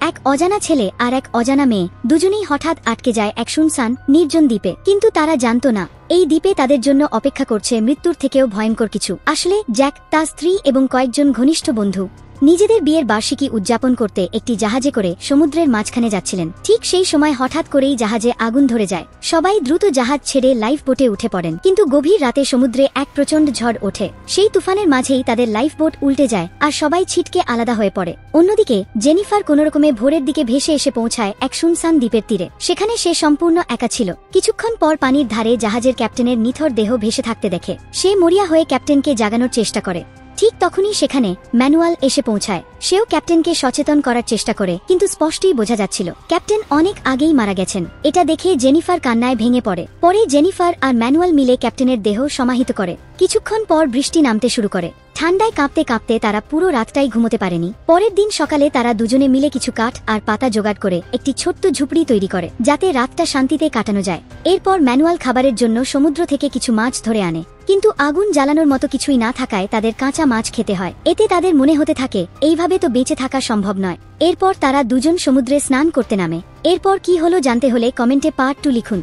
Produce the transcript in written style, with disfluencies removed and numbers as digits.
এক অজানা ছেলে আর এক অজানা মেয়ে দুজনেই হঠাৎ আটকে যায় এক শুনশান নির্জন দ্বীপে। কিন্তু তারা জানত না এই দ্বীপে তাদের জন্য অপেক্ষা করছে মৃত্যুর থেকেও ভয়ঙ্কর কিছু। আসলে জ্যাক, তার স্ত্রী এবং কয়েকজন ঘনিষ্ঠ বন্ধু নিজেদের বিয়ের বার্ষিকী উদযাপন করতে একটি জাহাজে করে সমুদ্রের মাঝখানে যাচ্ছিলেন। ঠিক সেই সময় হঠাৎ করেই জাহাজে আগুন ধরে যায়। সবাই দ্রুত জাহাজ ছেড়ে লাইফ বোটে উঠে পড়েন, কিন্তু গভীর রাতে সমুদ্রে এক প্রচণ্ড ঝড় ওঠে। সেই তুফানের মাঝেই তাদের লাইফ বোট উল্টে যায় আর সবাই ছিটকে আলাদা হয়ে পড়ে। অন্যদিকে জেনিফার কোনোরকমে ভোরের দিকে ভেসে এসে পৌঁছায় এক শুনশান দ্বীপের তীরে। সেখানে সে সম্পূর্ণ একা ছিল। কিছুক্ষণ পর পানির ধারে জাহাজের ক্যাপ্টেনের নিথর দেহ ভেসে থাকতে দেখে। সে মরিয়া হয়ে ক্যাপ্টেনকে জাগানোর চেষ্টা করে। ঠিক তখনই সেখানে ম্যানুয়াল এসে পৌঁছায়। সেও ক্যাপ্টেনকে সচেতন করার চেষ্টা করে, কিন্তু স্পষ্টই বোঝা যাচ্ছিল ক্যাপ্টেন অনেক আগেই মারা গেছেন। এটা দেখে জেনিফার কান্নায় ভেঙে পড়ে। পরে জেনিফার আর ম্যানুয়াল মিলে ক্যাপ্টেনের দেহ সমাহিত করে। কিছুক্ষণ পর বৃষ্টি নামতে শুরু করে। ঠান্ডায় কাঁপতে কাঁপতে তারা পুরো রাতটাই ঘুমোতে পারেনি। পরের দিন সকালে তারা দুজনে মিলে কিছু কাঠ আর পাতা জোগাড় করে একটি ছোট্ট ঝুপড়ি তৈরি করে, যাতে রাতটা শান্তিতে কাটানো যায়। এরপর ম্যানুয়াল খাবারের জন্য সমুদ্র থেকে কিছু মাছ ধরে আনে, কিন্তু আগুন জ্বালানোর মতো কিছুই না থাকায় তাদের কাঁচা মাছ খেতে হয়। এতে তাদের মনে হতে থাকে এইভাবে তো বেঁচে থাকা সম্ভব নয়। এরপর তারা দুজন সমুদ্রে স্নান করতে নামে। এরপর কি হলো জানতে হলে কমেন্টে পার্ট 2 লিখুন।